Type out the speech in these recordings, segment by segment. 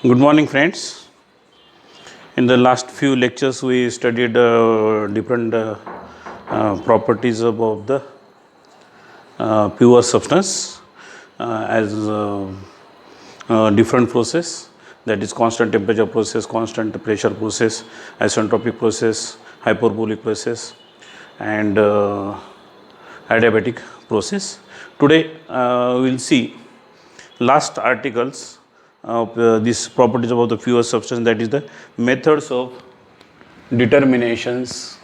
Good morning, friends. In the last few lectures, we studied different properties of the pure substance as different process, that is constant temperature process, constant pressure process, isentropic process, hyperbolic process, and adiabatic process. Today, we will see last articles of these properties about the pure substance, that is the methods of determinations,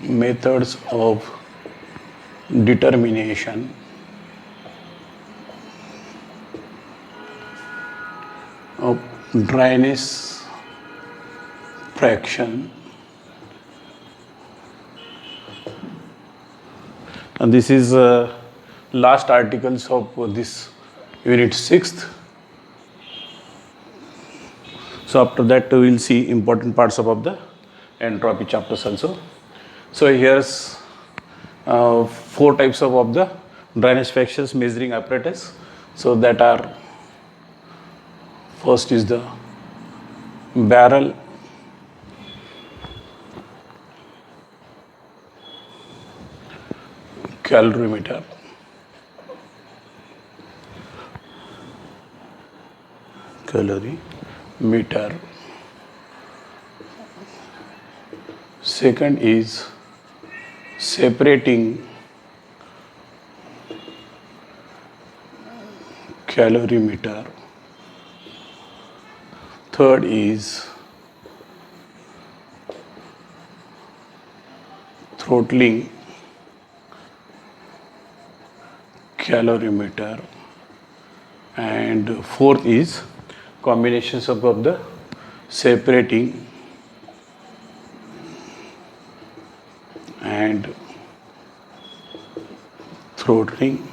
methods of determination of dryness fraction, and this is last articles of this unit 6th. So after that we will see important parts of the entropy chapters also. So here's 4 types of the dryness fractions measuring apparatus. So that are, first is the barrel, calorimeter, calorimeter. Second is separating calorimeter. Third is throttling calorimeter, and fourth is combinations of the separating and throttling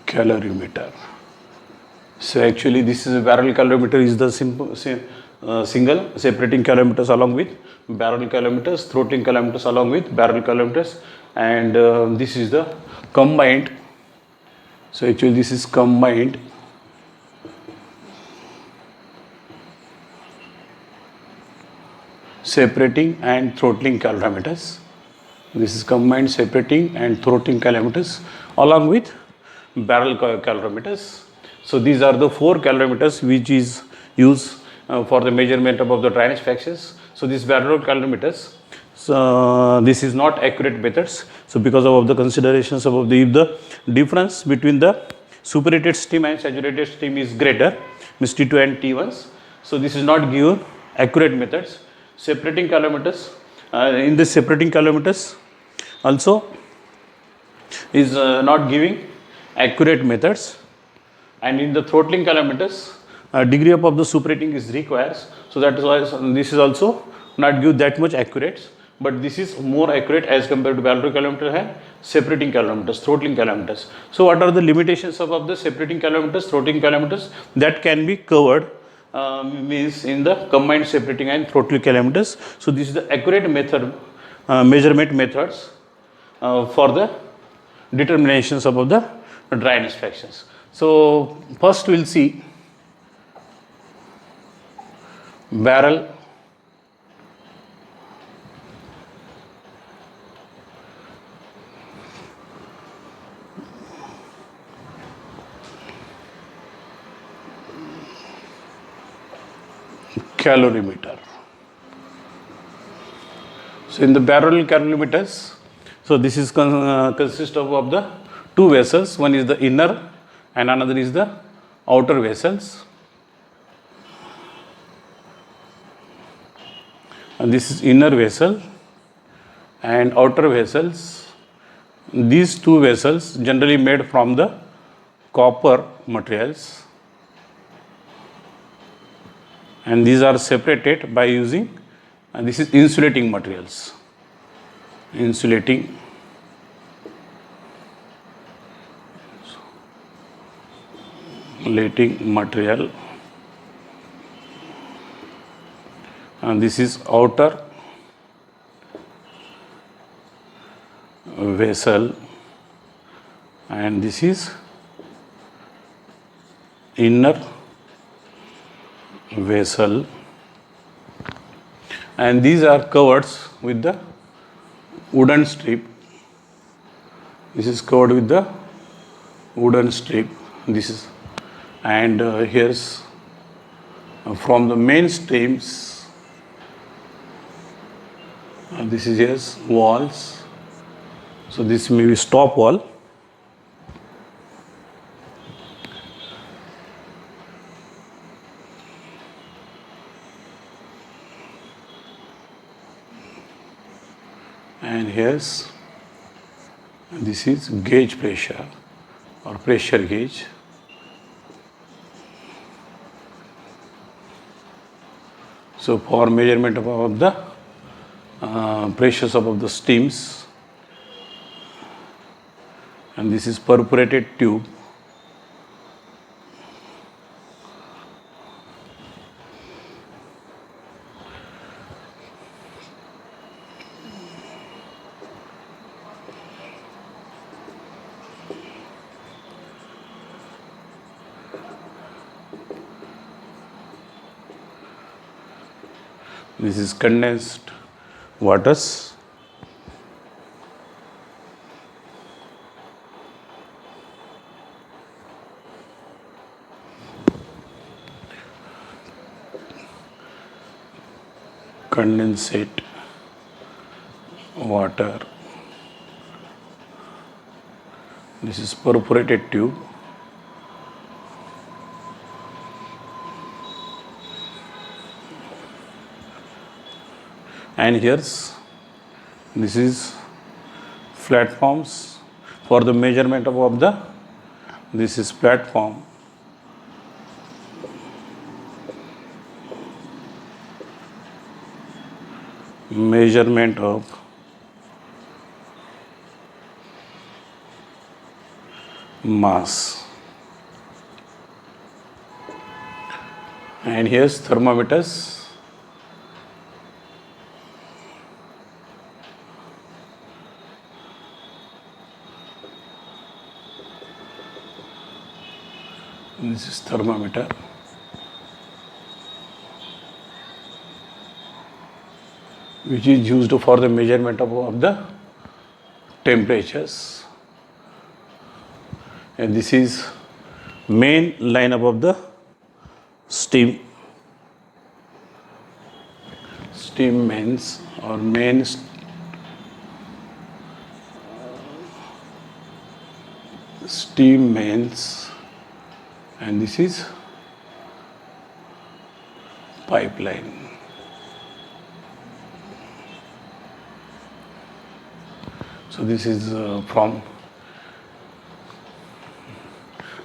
calorimeter. So actually this is a barrel calorimeter is the single separating calorimeters along with barrel calorimeters, throttling calorimeters along with barrel calorimeters, and this is the combined. So actually this is combined separating and throttling calorimeters. This is combined separating and throttling calorimeters along with barrel calorimeters. So these are the 4 calorimeters which is used for the measurement of the dryness fractions. So these barrel calorimeters, so this is not accurate methods. So because of the considerations of if the difference between the superheated steam and saturated steam is greater, means T2 and T1s, so this is not given accurate methods. Separating calorimeters, in the separating calorimeters also is not giving accurate methods, and in the throttling calorimeters degree of the superating is requires. So that is why this is also not give that much accurate, but this is more accurate as compared to barrel calorimeter and separating calorimeters, throttling calorimeters. So what are the limitations of the separating calorimeters, throttling calorimeters? That can be covered means in the combined separating and throttling calorimeters. So this is the accurate method, measurement methods for the determinations of the dryness fractions. So first we will see barrel calorimeter. So in the barrel calorimeters, so this is consist of the 2 vessels. One is the inner and another is the outer vessels. And this is inner vessel and outer vessels. These 2 vessels generally made from the copper materials, and these are separated by using, and this is insulating materials, insulating material, and this is outer vessel, and this is inner vessel, and these are covered with the wooden strip. This is covered with the wooden strip. This is, and here's from the main streams. This is yes walls. So this may be stop wall. And here's, this is gauge pressure or pressure gauge. So for measurement of the pressures of the steams, and this is perforated tube. This is condensed waters. Condensate water. This is perforated tube. And here's, this is platforms for the measurement of the, this is platform. Measurement of mass. And here's thermometers. This is thermometer. Which is used for the measurement of the temperatures. And this is main line above the steam mains or main steam mains, and this is pipeline. So this is from.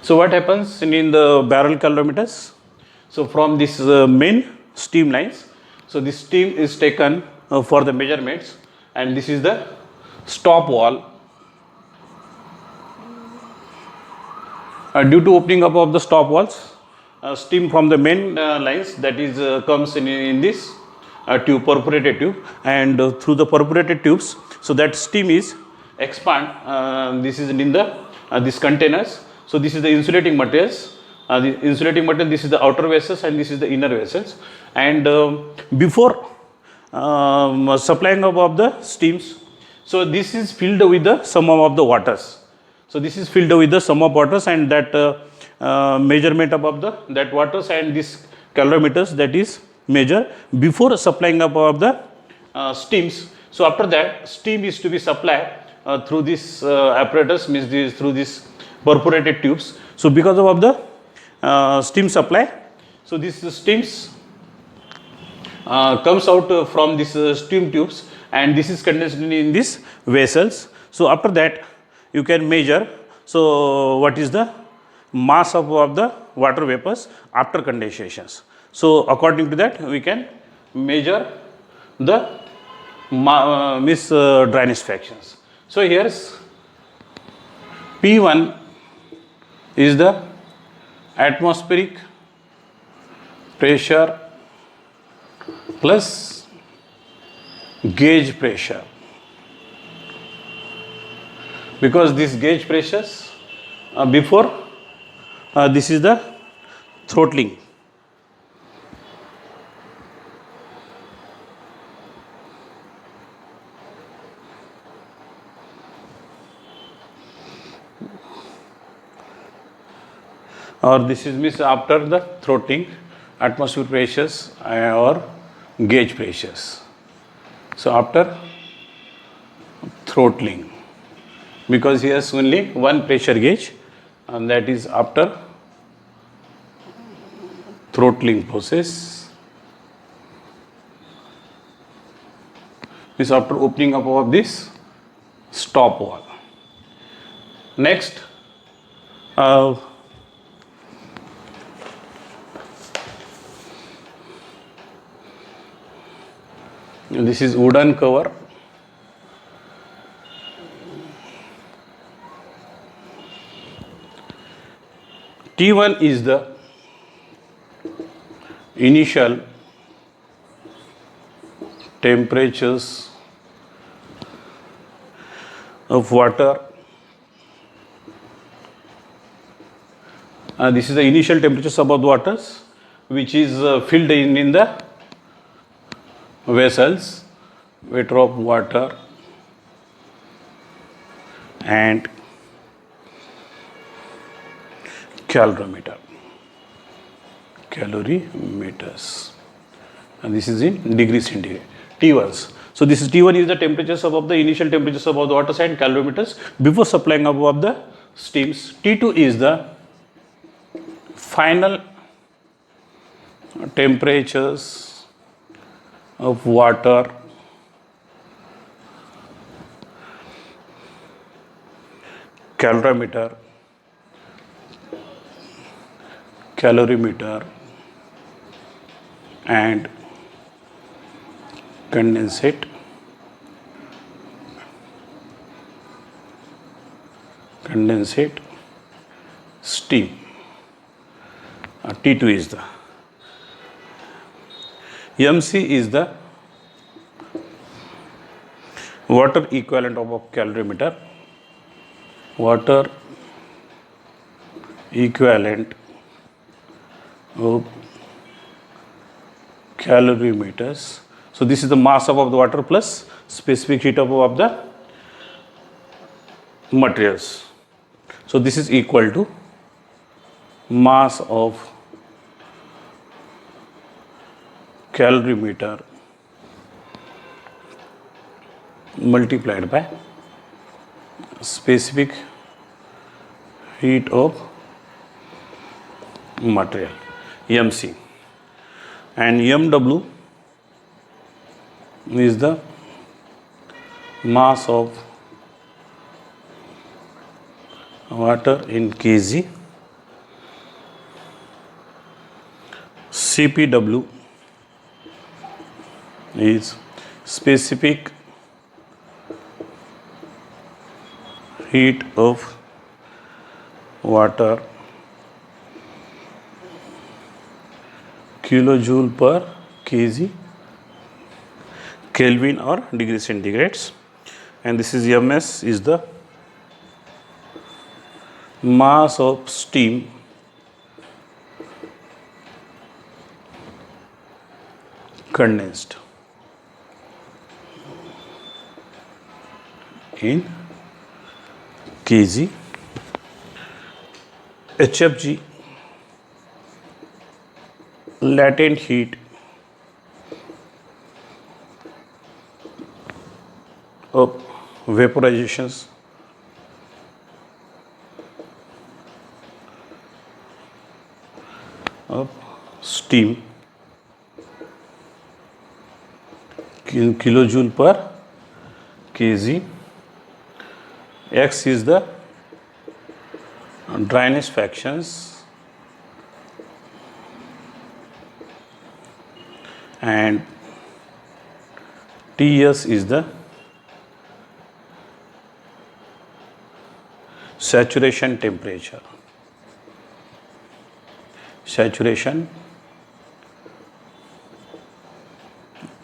So what happens in the barrel calorimeters? So from this main steam lines, so this steam is taken for the measurements, and this is the stop wall. Due to opening up of the stop walls, steam from the main lines, that is comes in this tube, perforated tube, and through the perforated tubes, so that steam is expand. This is in the these containers. So this is the insulating materials. The insulating material, this is the outer vessels and this is the inner vessels. And before supplying of the steams, so this is filled with the sum of the waters. So this is filled with the sum of waters, and that measurement above the that waters and this calorimeters, that is measure before supplying of the steams. So after that, steam is to be supplied through this apparatus, means this, through this perforated tubes. So because of the steam supply, so this steams comes out from this steam tubes, and this is condensed in these vessels. So after that, you can measure, so what is the mass of the water vapors after condensations. So according to that, we can measure the dryness fractions. So here's P1 is the atmospheric pressure plus gauge pressure, because these gauge pressures before this is the throttling. Or this is means after the throttling, atmosphere pressures or gauge pressures. So after throttling, because he has only one pressure gauge, and that is after throttling process, means after opening up of this stop valve. Next, this is wooden cover. T1 is the initial temperatures of water. This is the initial temperatures above the waters which is filled in the vessels with drop water and calorimeters, and this is in degree centigrade. T1s. So this is T1 is the temperatures above the initial temperatures above the water and calorimeters before supplying above the steams. T2 is the final temperatures of water calorimeter and condensate steam. T2 is the MC is the water equivalent of calorimeter, water equivalent of calorimeters. So this is the mass above the water plus specific heat above the materials. So this is equal to mass of calorimeter multiplied by specific heat of material, MC, and MW is the mass of water in kg. CPW is specific heat of water kilojoule per kg, Kelvin or degree centigrades, and this is MS is the mass of steam condensed in kg. HFG latent heat of vaporizations of steam in kilojoule per kg. X is the dryness fractions and Ts is the saturation temperature. Saturation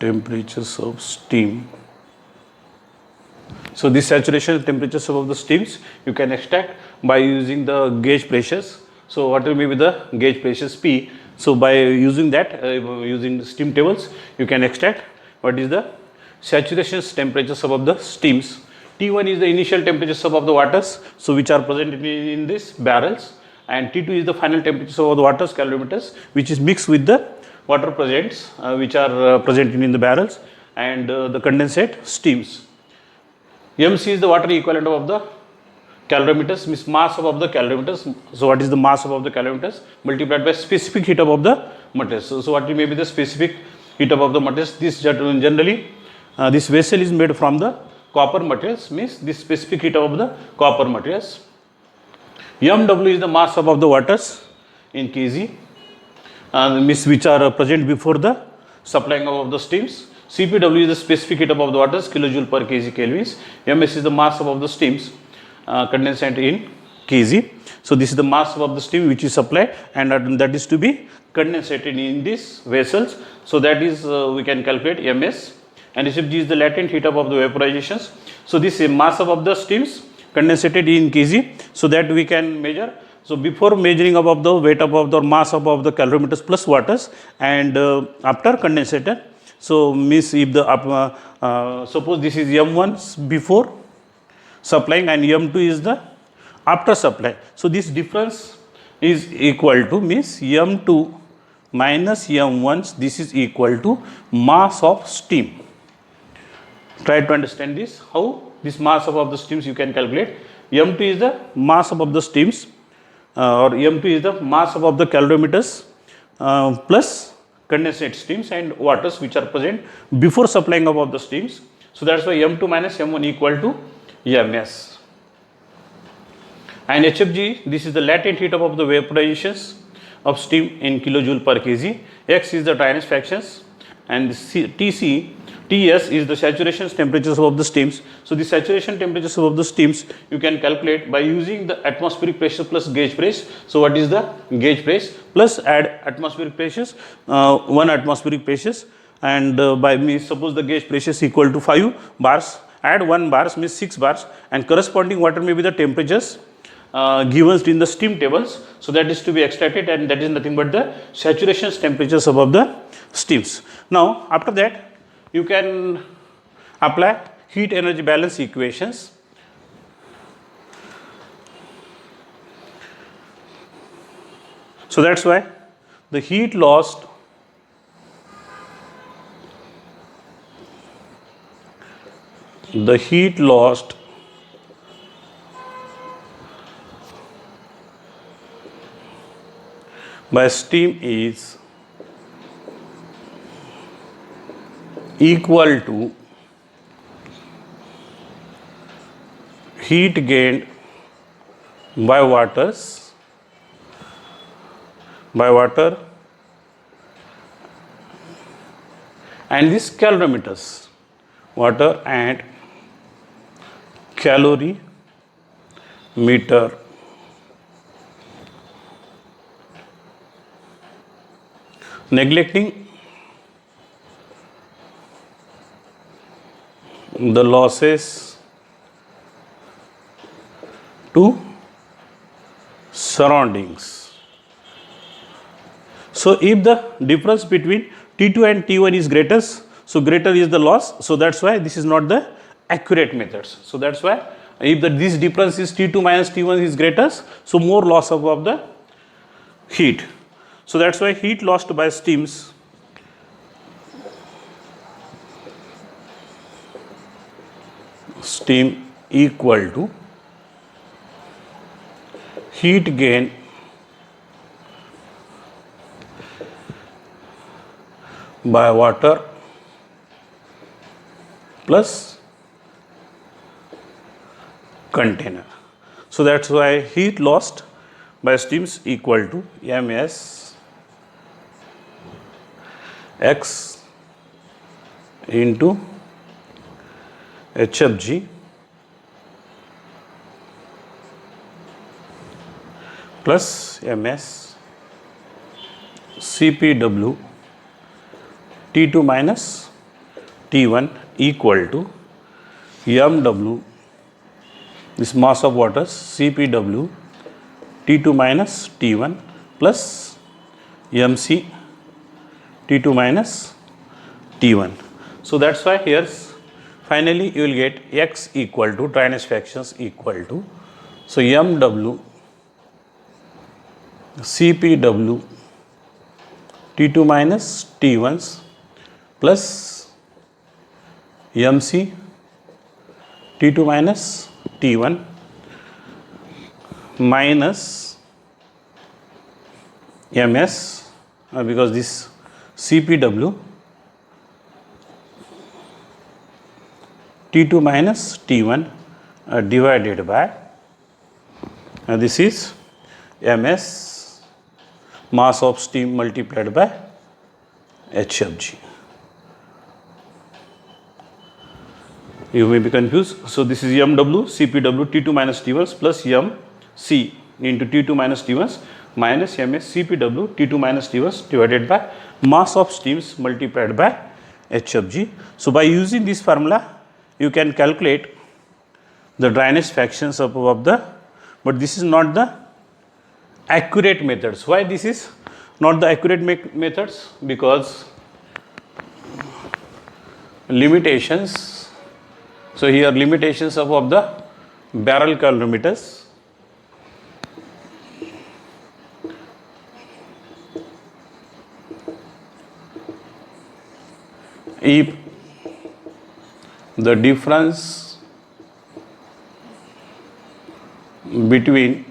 temperatures of steam. So these saturation temperatures of the steams you can extract by using the gauge pressures. So what will be the gauge pressures P. So by using that, using steam tables, you can extract what is the saturation temperatures above the steams. T1 is the initial temperatures above the waters, so which are present in these barrels, and T2 is the final temperatures above the waters calorimeters, which is mixed with the water presents, which are present in the barrels, and the condensate steams. MC is the water equivalent of the calorimeters, means mass above the calorimeters. So what is the mass above the calorimeters multiplied by specific heat above the materials. So what may be the specific heat above the materials? This generally this vessel is made from the copper materials, means this specific heat above the copper materials. MW is the mass above the waters in kg, means which are present before the supplying of the steams. CPW is the specific heat above the waters, kilojoule per kg kelvins. MS is the mass above the steams, condensate in kg. So this is the mass above the steam which is supplied, and that is to be condensated in these vessels. So that is we can calculate MS. And HFG is the latent heat above the vaporizations. So this is mass above the steams condensated in kg, so that we can measure. So before measuring above the weight above the mass above the calorimeters plus waters, and after condensated. So means if the suppose this is M1 before supplying and M2 is the after supply. So this difference is equal to, means M2 minus M1, this is equal to mass of steam. Try to understand this, how this mass above the steams you can calculate. M2 is the mass above the steams, or M2 is the mass above the calorimeters plus condensate steams and waters which are present before supplying above the steams. So that's why M2 minus M1 equal to MS. And HFG, this is the latent heat above the vaporizations of steam in kilojoule per kg. X is the dryness fractions, and TS is the saturation temperatures above the steams. So the saturation temperatures above the steams you can calculate by using the atmospheric pressure plus gauge pressure. So what is the gauge pressure plus add atmospheric pressures, 1 atmospheric pressures, and by means suppose the gauge pressure is equal to 5 bars, add 1 bars means 6 bars, and corresponding water may be the temperatures given in the steam tables. So that is to be extracted, and that is nothing but the saturation temperatures above the steams. Now after that you can apply heat energy balance equations. So that's why the heat lost by steam is equal to heat gained by water and this calorimeters, water and calorimeter. Neglecting the losses to surroundings. So if the difference between T2 and T1 is greater, so greater is the loss. So that's why this is not the accurate methods. So that's why if this difference is T2 minus T1 is greater, so more loss of the heat. So that's why heat lost by steams equal to heat gain by water plus container. So that's why heat lost by steams equal to MS X into HFG plus MS CPW T2 minus T1 equal to MW, this mass of waters, CPW T2 minus T1 plus mc T2 minus T1. So that's why here's finally you will get x equal to dryness fractions equal to, so mw Cpw T2 minus T1s plus mc T2 minus T1 minus ms because this Cpw T2 minus T1 divided by this is ms mass of steam multiplied by h of g. You may be confused. So this is mw Cpw T2 minus T1s plus mc into T2 minus T1s minus ms Cpw T2 minus T1s divided by mass of steams multiplied by h of g. So by using this formula you can calculate the dryness fractions of the, but this is not the accurate methods. Why this is not the accurate methods? Because limitations. So here limitations of the barrel calorimeters. If the difference between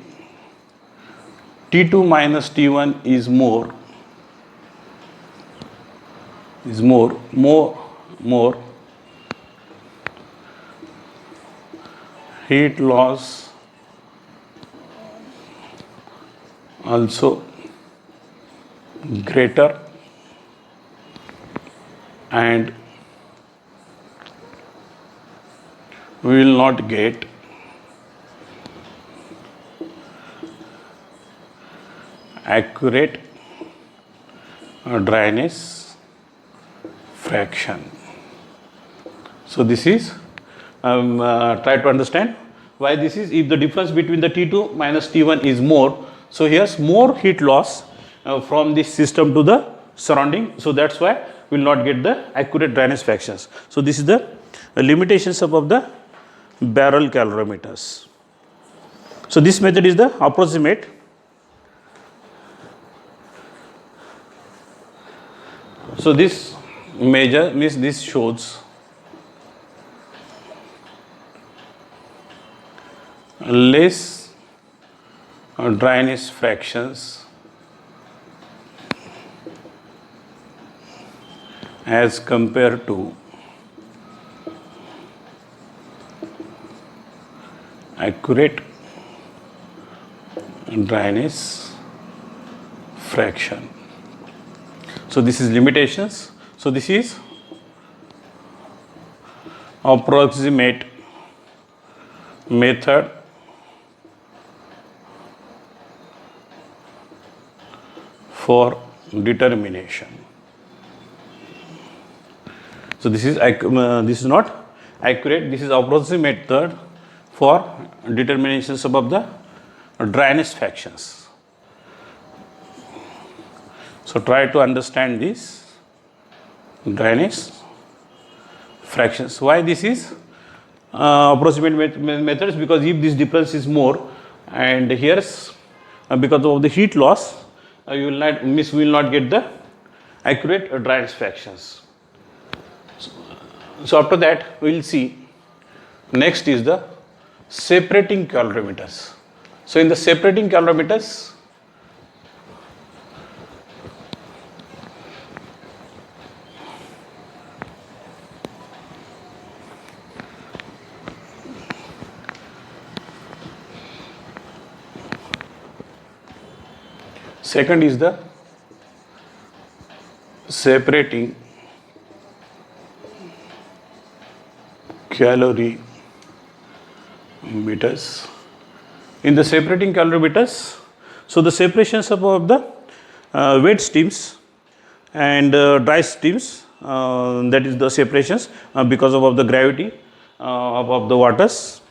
T2 minus T1 is more heat loss also greater and we will not get accurate dryness fraction. So this is try to understand why this is. If the difference between the T2 minus T1 is more, so here's more heat loss from this system to the surrounding, so that's why we will not get the accurate dryness fractions. So this is the limitations of the barrel calorimeters. So this method is the approximate. So this measure means this shows less dryness fractions as compared to accurate dryness fraction. So this is limitations. So this is approximate method for determination. So this is not accurate. This is approximate method for determinations of the dryness fractions. So try to understand this dryness fractions. Why this is approximate methods? Because if this difference is more, and here's because of the heat loss, you will not get the accurate dryness fractions. So after that we will see next is the separating calorimeters. So in the separating calorimeters, second is the separating calorimeters. In the separating calorimeters, so the separations of the wet steams and dry steams, that is the separations because of the gravity of the waters.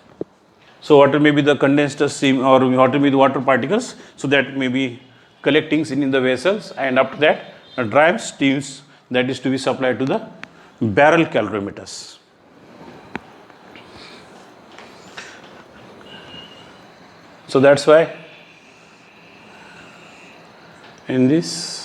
So water may be the condensed steam or water may be the water particles. So that may be collecting in the vessels, and after that a dry steams that is to be supplied to the barrel calorimeters. So that's why in this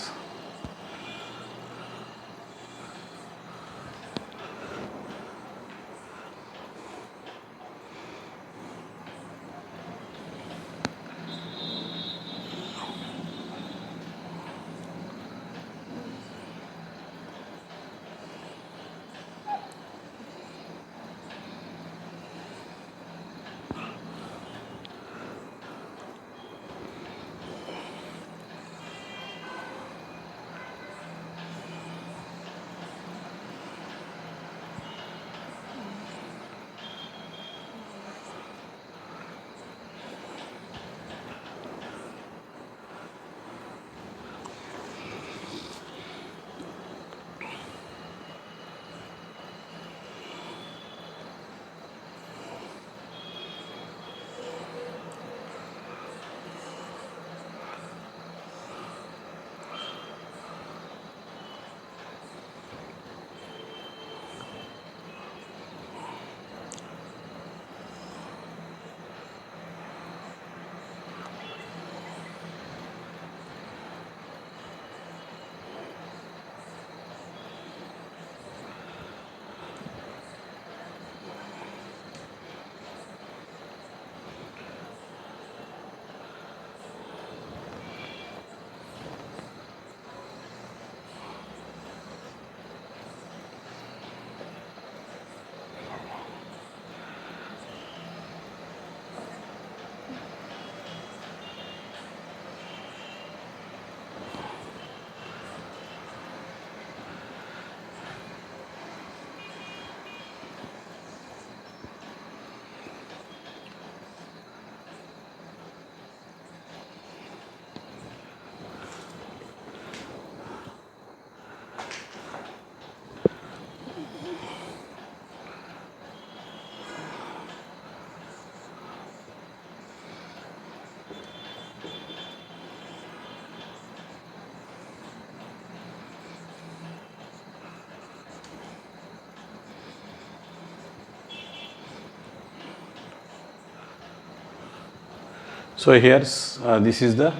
so here's this is the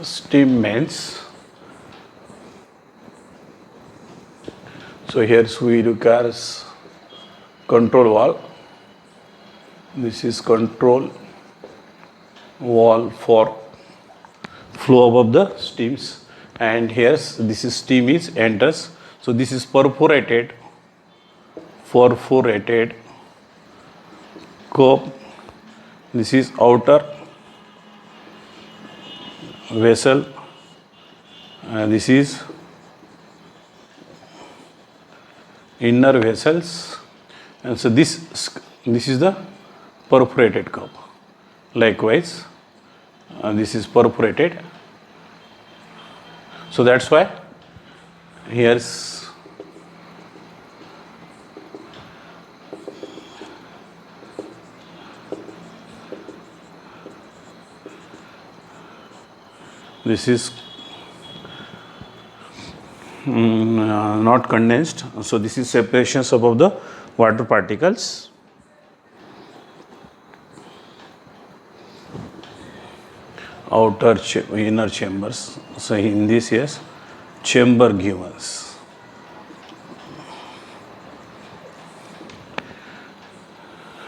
steam mains. So here's we requires control valve. This is control valve for flow above the steams, and here's this is steam is enters. So this is perforated cup. This is outer vessel, and this is inner vessels, and so this is the perforated cup. Likewise, this is perforated. So that's why here's this is not condensed. So this is separations above the water particles. Outer inner chambers. So in this, yes, chamber givens.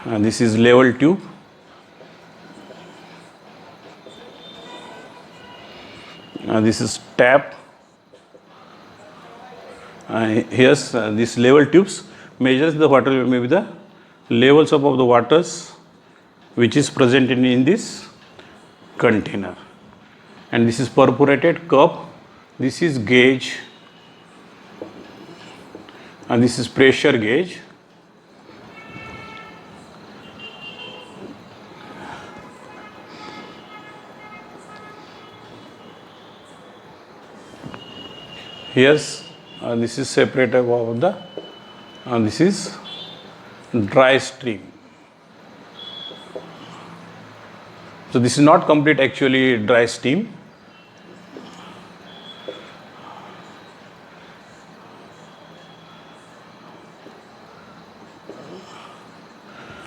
And this is level tube. And this is tap. Here's this level tubes measures the water, maybe the levels above the waters which is present in this container. And this is perforated cup. This is gauge, and this is pressure gauge. Here's this is separated of the this is dry stream. So this is not complete actually dry steam.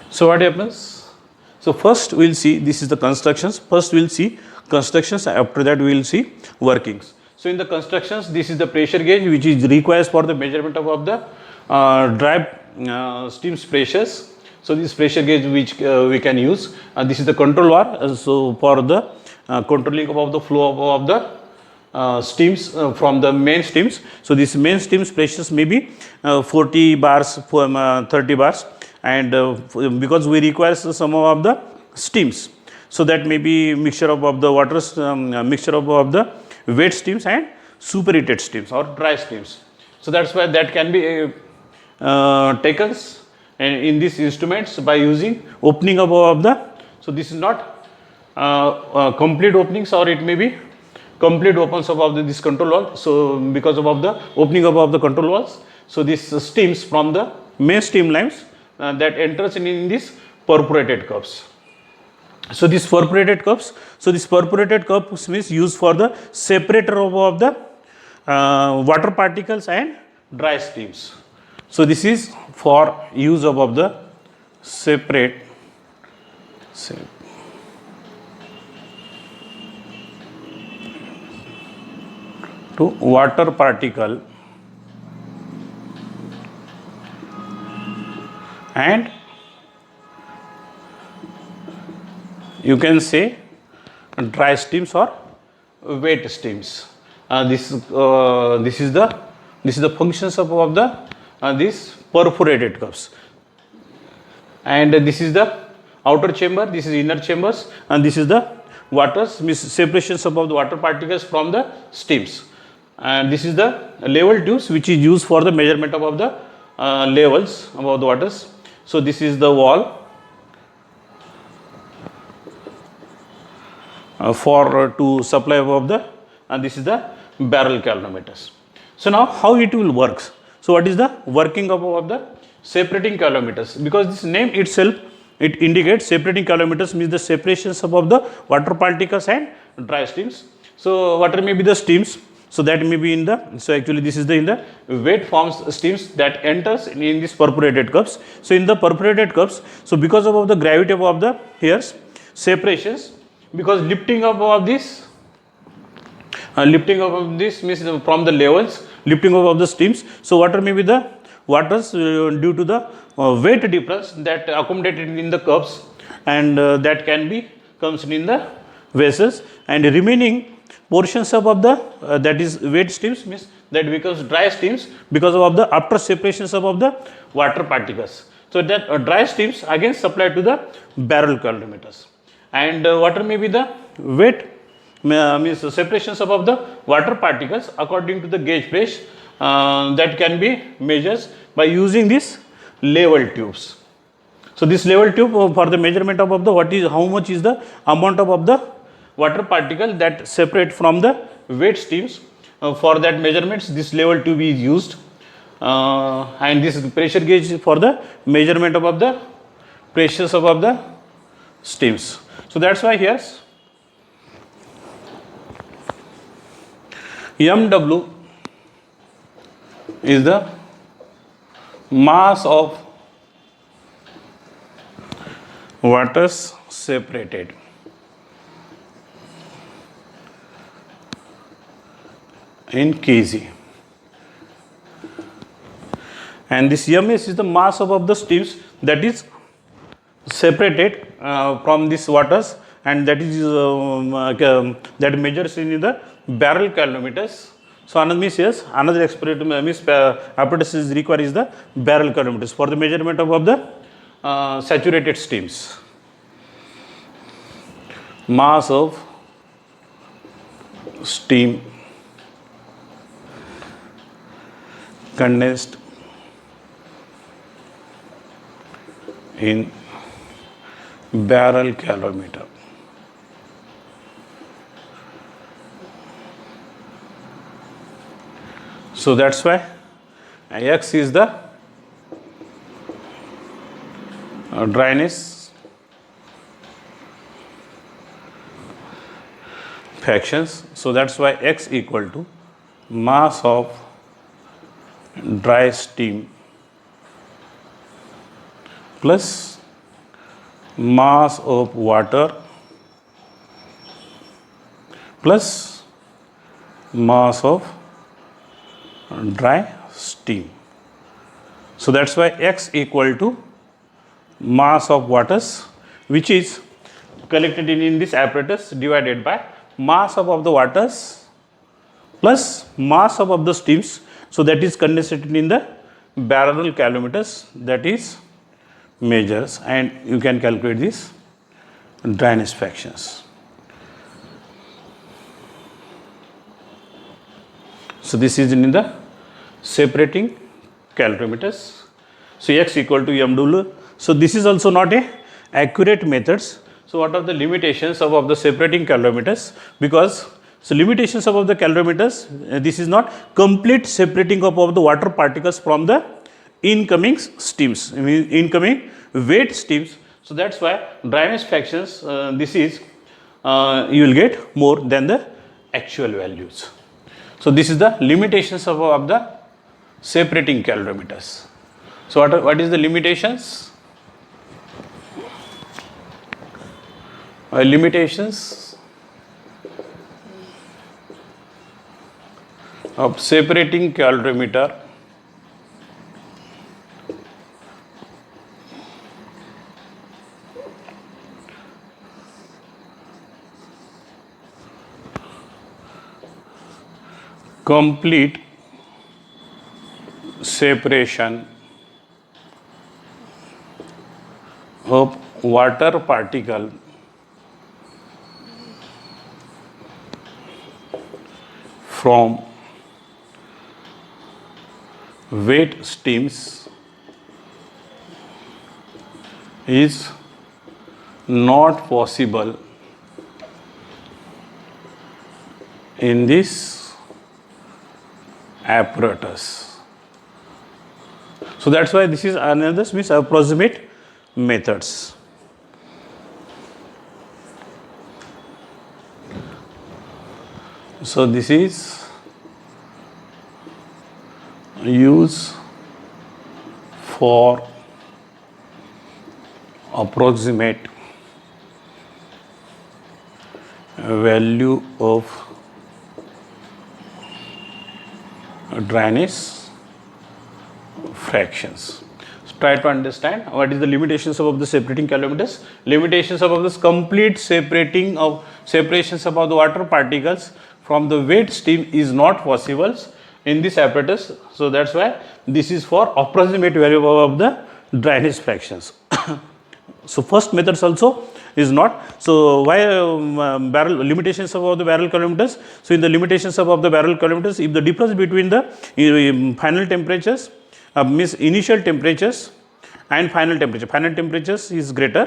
So what happens? So first we will see this is the constructions. First we will see constructions. After that we will see workings. So in the constructions, this is the pressure gauge which is requires for the measurement of the dry steam pressures. So this pressure gauge which we can use. This is the control bar. So for the controlling of the flow of the steams from the main steams. So this main steams pressures may be 40 bars, 30 bars, and because we require some of the steams. So that may be mixture of the waters, mixture of the wet steams and superheated steams or dry steams. So that's why that can be taken in these instruments by using opening of the. So this is not complete openings, or it may be complete opens of this control wall. So because of the opening of the control walls, so this steams from the main steam lines that enters in these perforated cups. So these perforated cups, so this perforated cups means used for the separator of the water particles and dry steams. So this is for use of the separate to water particle and you can say dry steams or wet steams. This is the functions of the these perforated cups, and this is the outer chamber, this is inner chambers, and this is the waters, means separations of the water particles from the steams, and this is the level tubes which is used for the measurement of the levels above the waters. So this is the wall for to supply above the, and this is the barrel calorimeters. So now how it will work? So what is the working of the separating calorimeters? Because this name itself, it indicates separating calorimeters means the separations above the water particles and dry steams. So water may be the steams, so that may be in the, so actually this is the in the wet forms steams that enters in these perforated cups. So in the perforated cups, so because of the gravity of the here separations, because lifting up of this means from the levels, lifting up of the steams. So water may be the waters due to the weight difference that accommodated in the cups, and that can be comes in the vessels, and remaining portions of the that is wet steams means that becomes dry steams because of the after separations of the water particles. So that dry steams again supplied to the barrel calorimeters, and water may be the wet means separations of the water particles according to the gauge pressure that can be measured by using these level tubes. So this level tube for the measurement of the what is how much is the amount of the water particle that separate from the wet steams. For that measurements, this level tube is used, and this pressure gauge for the measurement of the pressures of the steams. So that's why here MW is the mass of waters separated in kg, and this ms is the mass of the steams that is separated from these waters, and that is that measures in the barrel calorimeters. So another means yes, another experiment means apparatus is required is the barrel calorimeters for the measurement of the saturated steams. Mass of steam condensed in barrel calorimeter. So that's why X is the dryness fractions. So that's why X equal to mass of dry steam plus mass of water plus mass of dry steam. So that's why X equal to mass of waters which is collected in this apparatus divided by mass of the waters plus mass of the steams. So that is condensated in the barrel calorimeters, that is measures, and you can calculate this dryness fractions. So this is in the separating calorimeters. So X equal to mW. So this is also not a accurate methods. So what are the limitations of the separating calorimeters? Because so limitations of the calorimeters, this is not complete separating of the water particles from the incoming steams, incoming wet steams. So that's why dryness fractions, this is you will get more than the actual values. So this is the limitations of the separating calorimeters. So what is the limitations? Limitations of separating calorimeter complete separation of water particle from wet steams is not possible in this apparatus. So that's why this is another means approximate methods. So this is use for approximate value of dryness fractions. So try to understand what is the limitations of the separating calorimeters. Limitations of this complete separations of the water particles from the wet steam is not possible in this apparatus. So that's why this is for approximate value of the dryness fractions. So first methods also is not. So why barrel limitations of the barrel calorimeters? So in the limitations of the barrel calorimeters, if the difference between the final temperatures means initial temperatures and final temperatures is greater,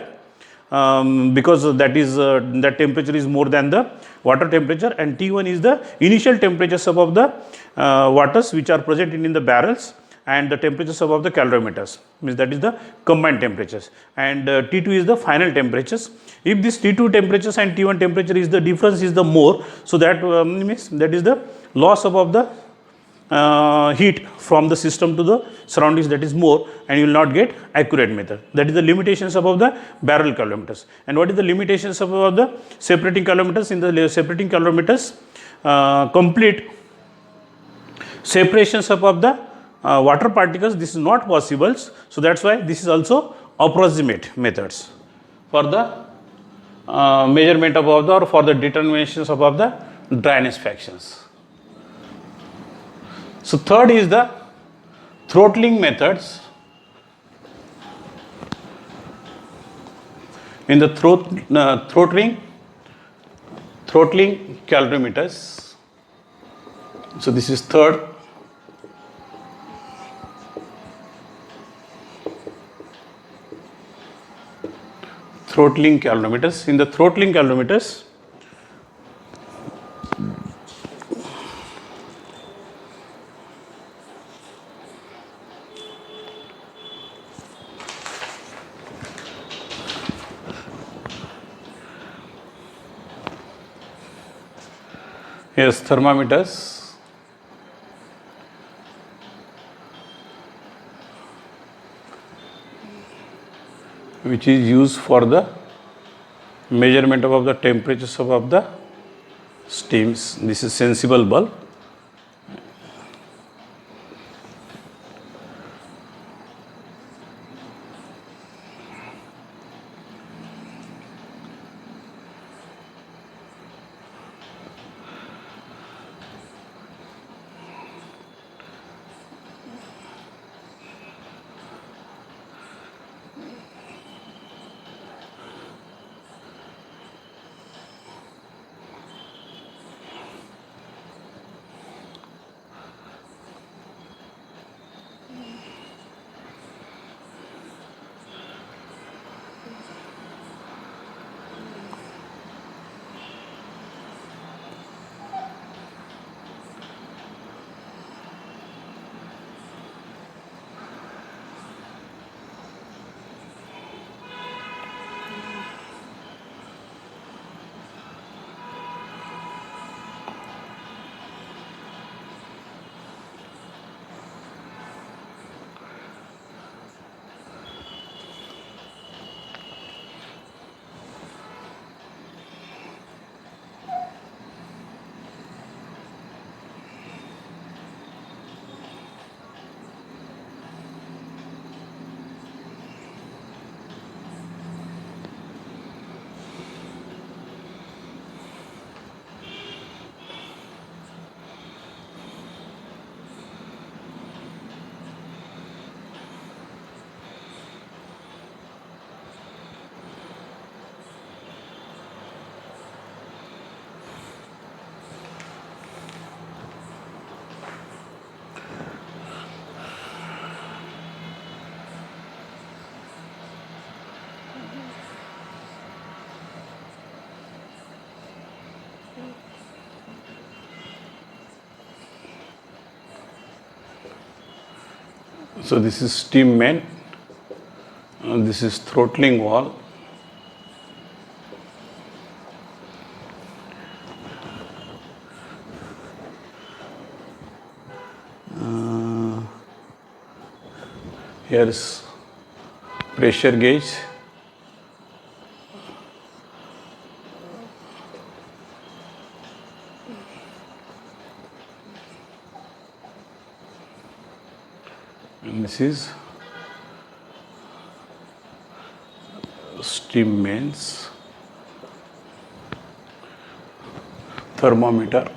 because that is that temperature is more than the water temperature, and T1 is the initial temperatures of the waters which are present in the barrels, and the temperatures above the calorimeters, means that is the combined temperatures, and T2 is the final temperatures. If this T2 temperatures and T1 temperature is the difference is the more, so that means that is the loss above the heat from the system to the surroundings, that is more, and you will not get accurate method. That is the limitations above the barrel calorimeters. And what is the limitations above the separating calorimeters? In the separating calorimeters, complete separations above the water particles, this is not possible. So that's why this is also approximate methods for the measurement above the, or for the determinations above the dryness fractions. So third is the throttling methods. In the throttling calorimeters. So this is third. Throttling calorimeters. In the throttling calorimeters, Yes, thermometers, which is used for the measurement of the temperatures of the steams. This is sensible bulb. So this is steam main, this is throttling valve. Here is pressure gauge. And this is steam mains, thermometer,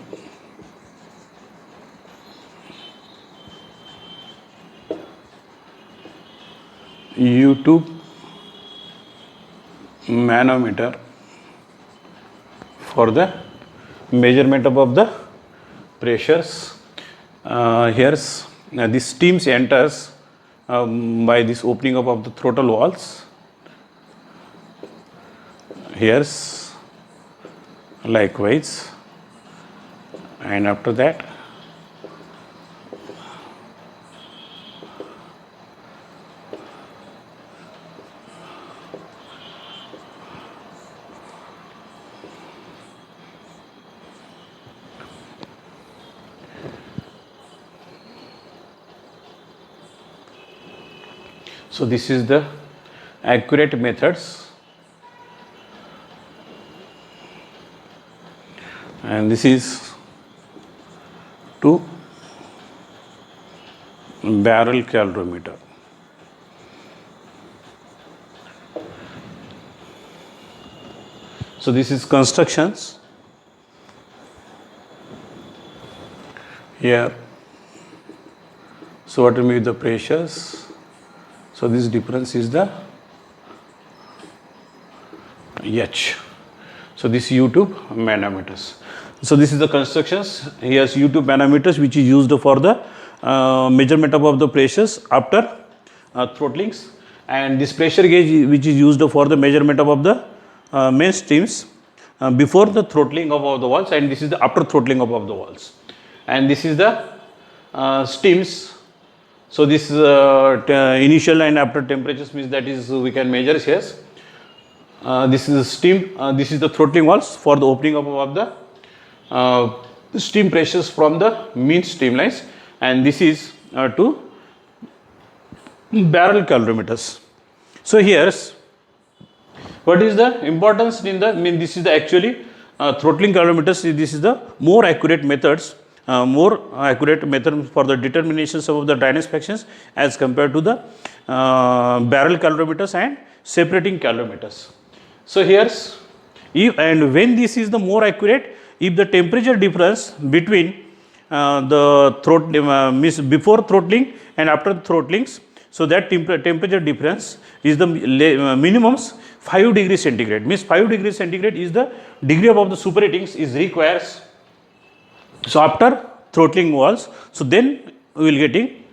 U-tube, manometer for the measurement of the pressures. Here's this steams enters by this opening up of the throttle valves. Here's likewise, and after that so this is the accurate methods, and this is to barrel calorimeter. So this is constructions. Here, so what will be the pressures? So this difference is the H. So this U-tube manometers. So this is the constructions. Here's U-tube manometers, which is used for the measurement of the pressures after throttlings, and this pressure gauge, which is used for the measurement of the main steams before the throttling of the valves, and this is the after throttling of the valves, and this is the steams. So this initial and after temperatures means that is we can measure here. This is steam. This is the throttling valves for the opening up of the steam pressures from the mean streamlines, and this is to barrel calorimeters. So here's what is the importance in the, this is the actually throttling calorimeters. This is the more accurate methods, more accurate method for the determinations of the dryness fractions as compared to the barrel calorimeters and separating calorimeters. So here's, if and when this is the more accurate, if the temperature difference between the before throttling and after throttlings, so that temperature difference is the minimums 5 degrees centigrade, means 5 degrees centigrade is the degree of the superheatings is requires. So after throttling walls, so then we will getting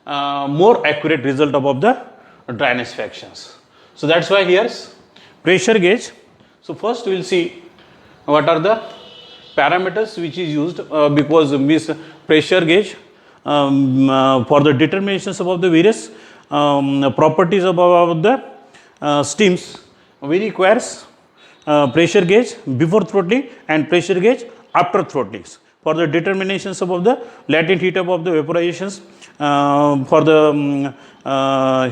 more accurate result above the dryness fractions. So that's why here's pressure gauge. So first we will see what are the parameters which is used because this pressure gauge for the determinations about the various properties about the steams, we requires pressure gauge before throttling and pressure gauge after throttlings for the determinations about the latent heat above the vaporizations, for the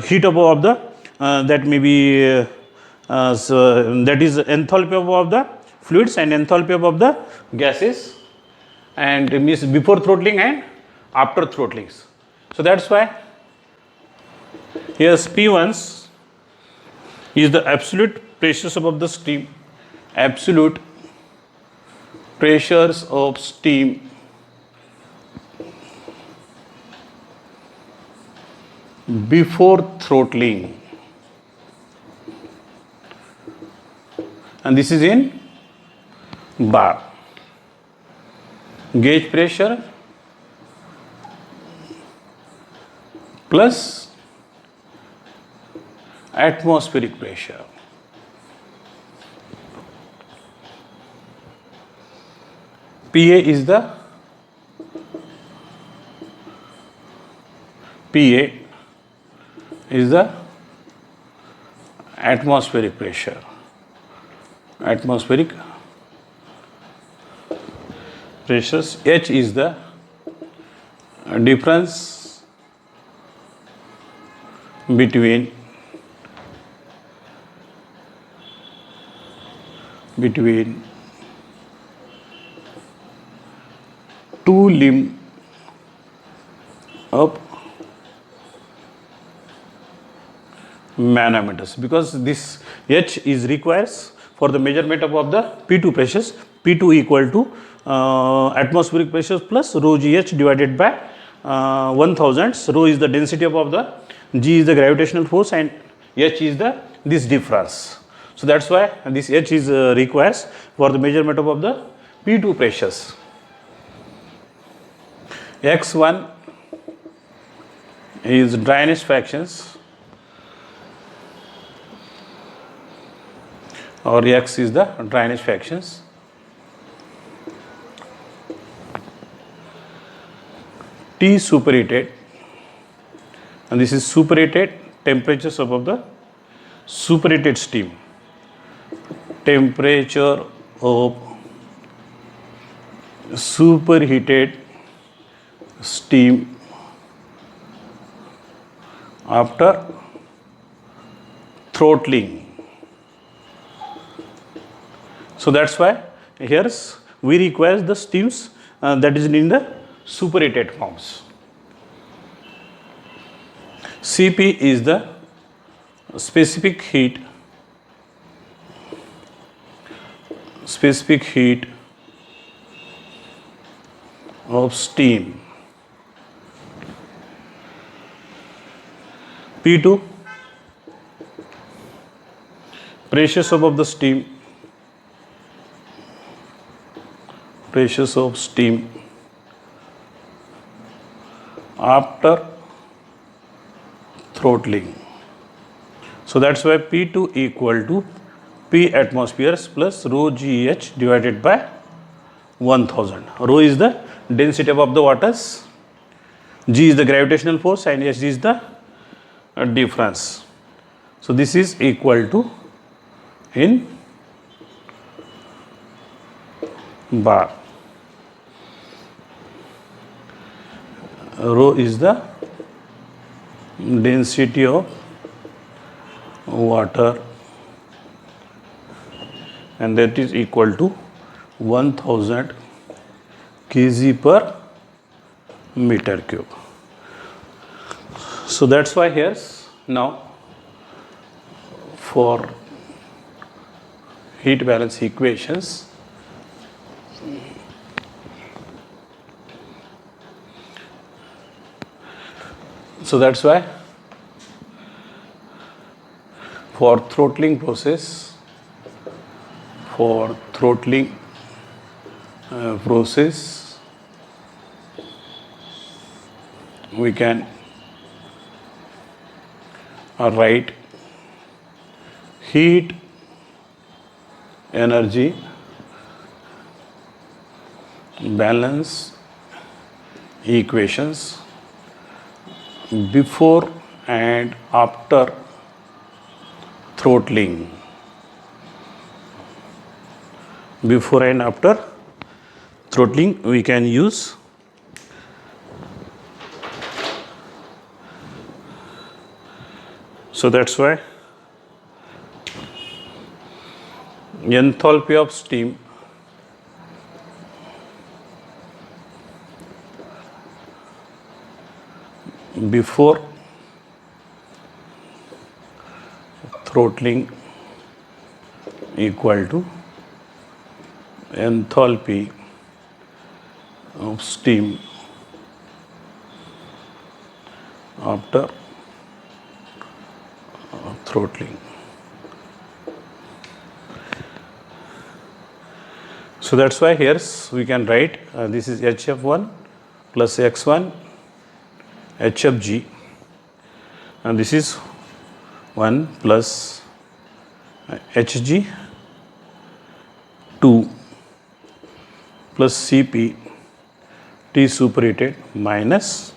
heat above the that may be so that is enthalpy above the fluids and enthalpy above the gases, and means before throttling and after throttlings. So that's why here's P1s is the absolute pressures above the steam, absolute pressures of steam before throttling, and this is in bar. Gauge pressure plus atmospheric pressure. PA is the atmospheric pressure, atmospheric pressures. H is the difference between two limb of manometers, because this H is requires for the measurement of the P2 pressures. P2 equal to atmospheric pressures plus rho GH divided by 1000. Rho is the density of the, G is the gravitational force, and H is the this difference. So that's why this H is requires for the measurement of the P2 pressures. X1 is dryness fractions, or X is the dryness fractions. T superheated, and this is superheated temperatures above the superheated steam. Temperature of superheated steam after throttling. So that's why here's we require the steams that is in the superheated forms. Cp is the specific heat of steam. P2 pressures above the steam, pressures of steam after throttling. So that's why P2 equal to P atmospheres plus rho GH divided by 1000. Rho is the density above the waters, G is the gravitational force, and H is the difference. So this is equal to in bar. rho is the density of water, and that is equal to 1000 kg per meter cube. So that's why here now for heat balance equations, so that's why for throttling process, we can write heat energy balance equations before and after throttling. Before and after throttling we can use so that's why enthalpy of steam before throttling equal to enthalpy of steam after throttling. So that's why here we can write this is HF1 plus X1 HFG, and this is 1 plus HG 2 plus Cp T superheated minus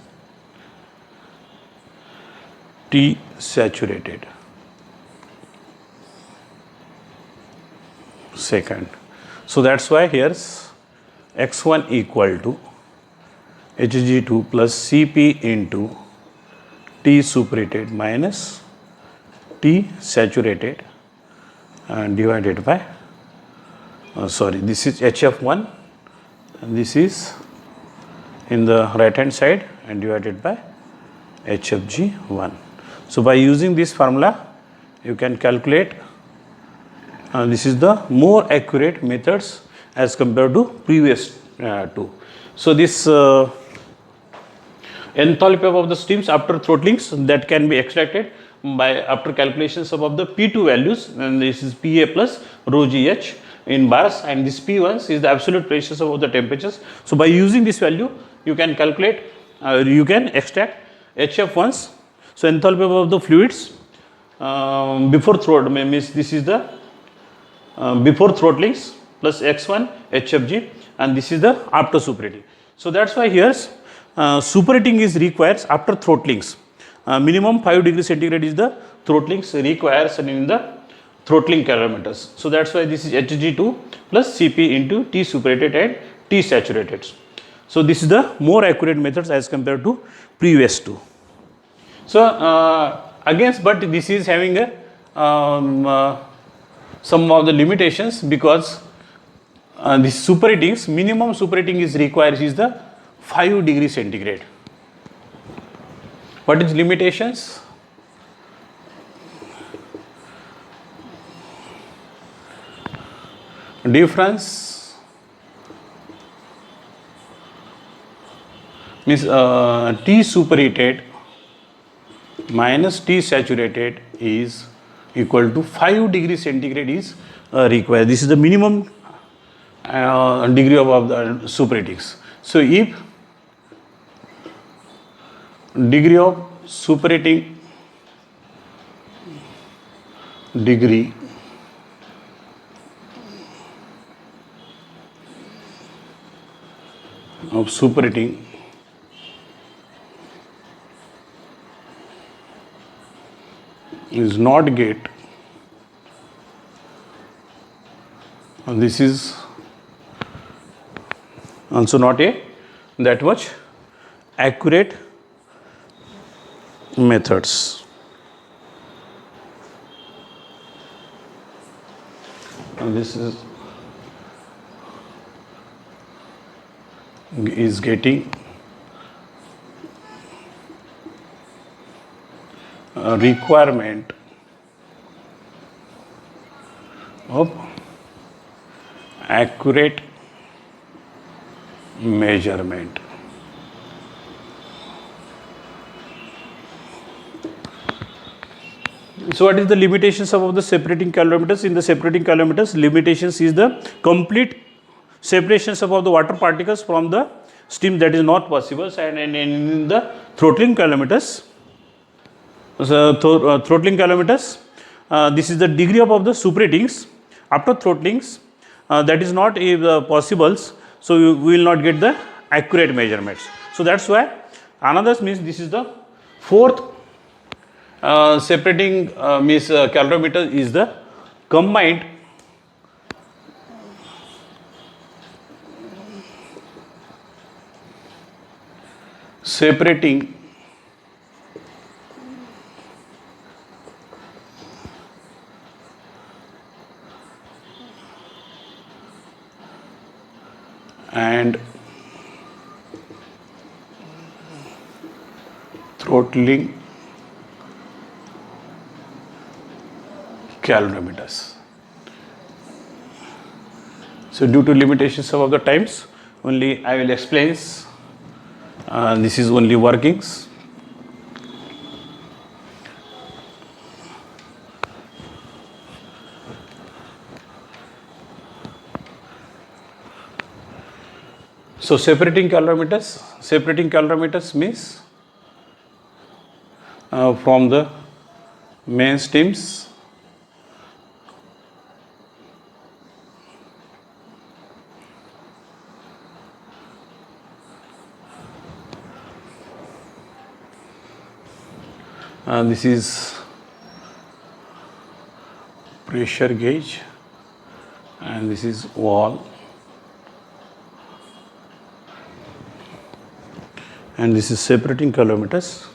T saturated second. So that's why here's X1 equal to Hg2 plus Cp into T superheated minus T saturated and divided by this is HF1 and this is in the right hand side and divided by HFG1. So by using this formula you can calculate this is the more accurate methods as compared to previous two. So this enthalpy of the steams after throttlings that can be extracted by after calculations of the P2 values, and this is Pa plus rho GH in bars, and this P1 is the absolute pressures of the temperatures. So by using this value you can calculate you can extract HF1s. So enthalpy of the fluids before throttle means this is the before throttlings plus X1 HFG, and this is the after superheating. So that's why here superheating is required after throttlings. Minimum 5 degrees centigrade is the throttlings requires in the throttling calorimeters. So that's why this is Hg2 plus Cp into T superheated and T saturated. So this is the more accurate methods as compared to previous two. So against, but this is having a some of the limitations because this superheatings, minimum superheating is required is the 5 degrees centigrade. What is limitations? Difference means T superheated minus T saturated is equal to 5 degrees centigrade is required. This is the minimum degree of the superheatings. So if degree of superheating degree of superheating is not get, and this is also not a that much accurate methods. And this is getting a requirement of accurate measurement. So what is the limitations of the separating calorimeters? In the separating calorimeters, limitations is the complete separations of the water particles from the steam, that is not possible. And in the throttling calorimeters, this is the degree of the superheatings after throttlings, that is not possible. So we will not get the accurate measurements. So that's why another means this is the fourth separating means calorimeter is the combined separating and throttling calorimeters. So due to limitations of the times, only I will explain. This is only workings. So separating calorimeters means from the main steams this is pressure gauge and this is wall and this is separating calorimeters.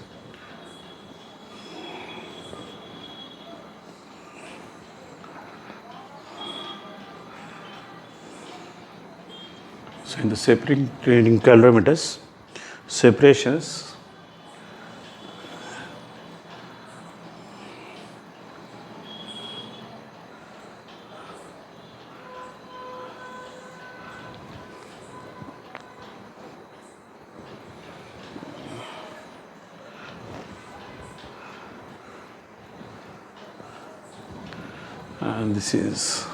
So in the separating calorimeters, separations and this is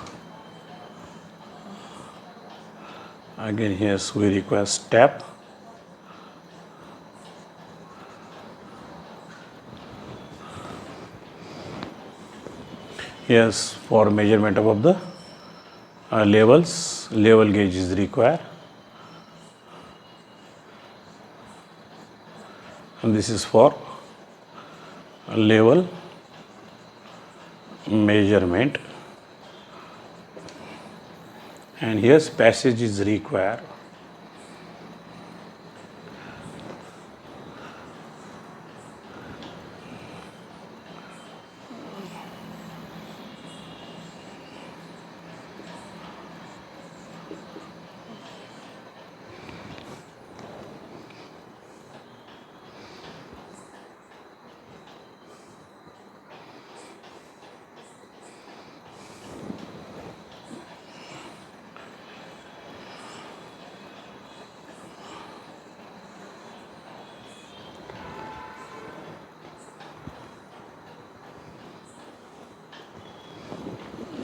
again here we request tap yes for measurement of the level gauge is required and this is for level measurement and here passage is required.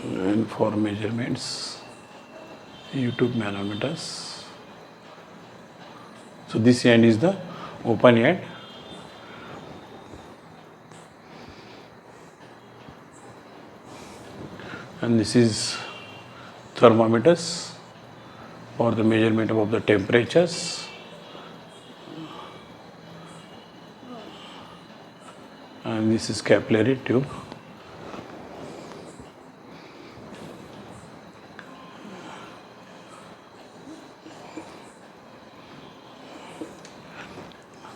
And for measurements, YouTube manometers. So this end is the open end. And this is thermometers for the measurement of the temperatures. And this is capillary tube.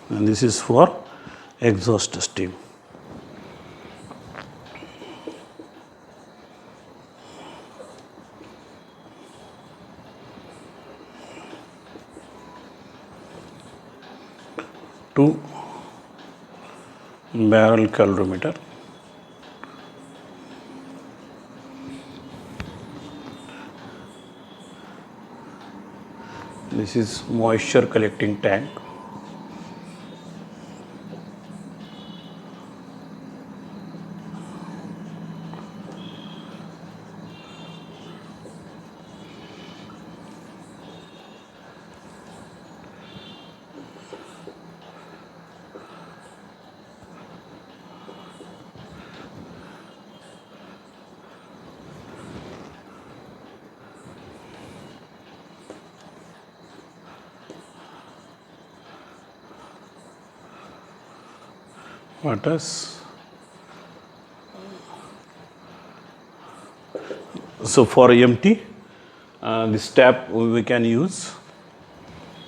and this is for exhaust steam. Two barrel calorimeter. This is moisture collecting tank. What else? So for empty, this tap we can use.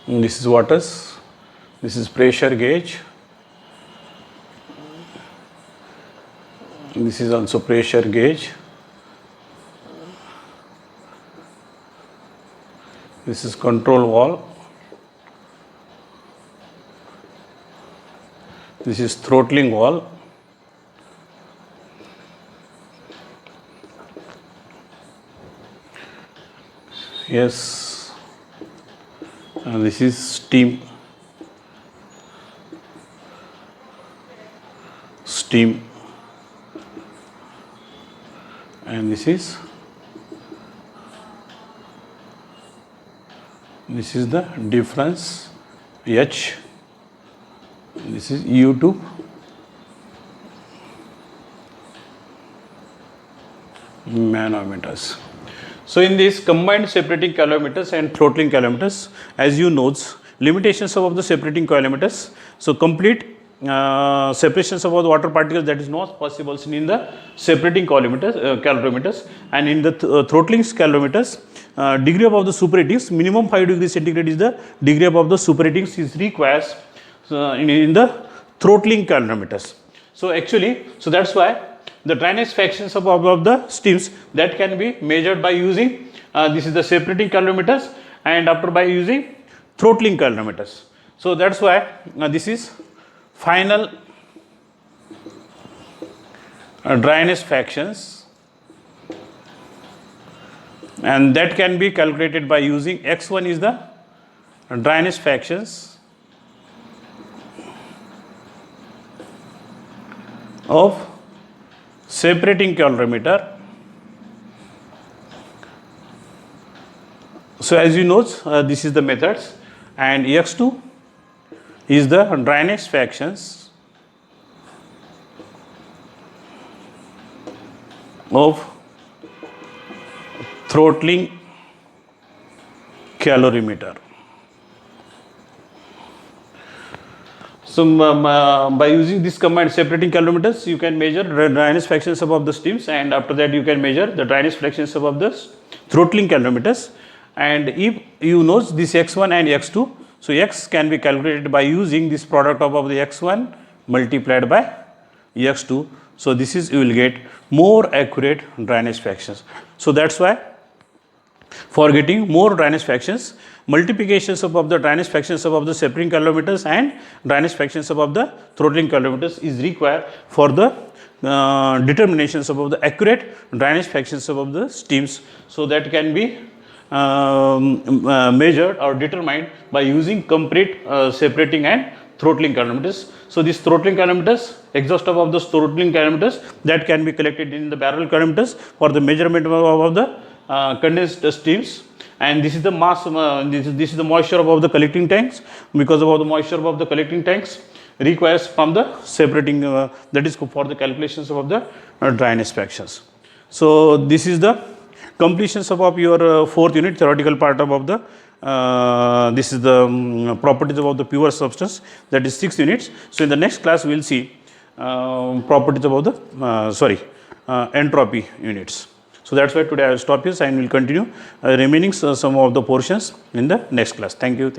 And this is waters. This is pressure gauge. This is also pressure gauge. This is control valve. This is throttling valve. Yes, and this is steam. And this is the difference H. This is U2. Manometers. So in this combined separating calorimeters and throttling calorimeters, as you know, limitations of the separating calorimeters. So complete separations of the water particles, that is not possible in the separating calorimeters, and in the throttling calorimeters, degree above the superheatings, minimum 5 degrees centigrade is the degree above the superheatings is requires in the throttling calorimeters. So actually, so that's why the dryness fractions above the steams that can be measured by using this is the separating calorimeters, and after by using throttling calorimeters. So that's why this is final dryness fractions, and that can be calculated by using X1 is the dryness fractions of separating calorimeter. So as you know, this is the methods, and X2 is the dryness fractions of throttling calorimeter. So by using this combined separating calorimeters, you can measure dryness fractions above the steams, and after that you can measure the dryness fractions above the throttling calorimeters. And if you know this X1 and X2, so X can be calculated by using this product of the X1 multiplied by X2. So this is, you will get more accurate dryness fractions. So that's why for getting more dryness fractions, multiplications above the dryness fractions above the separating calorimeters and dryness fractions above the throttling calorimeters is required for the determinations above the accurate dryness fractions above the steams. So that can be measured or determined by using complete separating and throttling calorimeters. So these throttling calorimeters, exhaust above the throttling calorimeters, that can be collected in the barrel calorimeters for the measurement of the condensed steams. And this is the mass, this is the moisture above the collecting tanks. Because of the moisture above the collecting tanks requires from the separating, that is for the calculations of the dryness fractions. So this is the completions of your fourth unit, theoretical part of the this is the properties of the pure substance, that is 6 units. So in the next class we will see properties about the entropy units. So that's why today I will stop here and will continue remaining some of the portions in the next class. Thank you.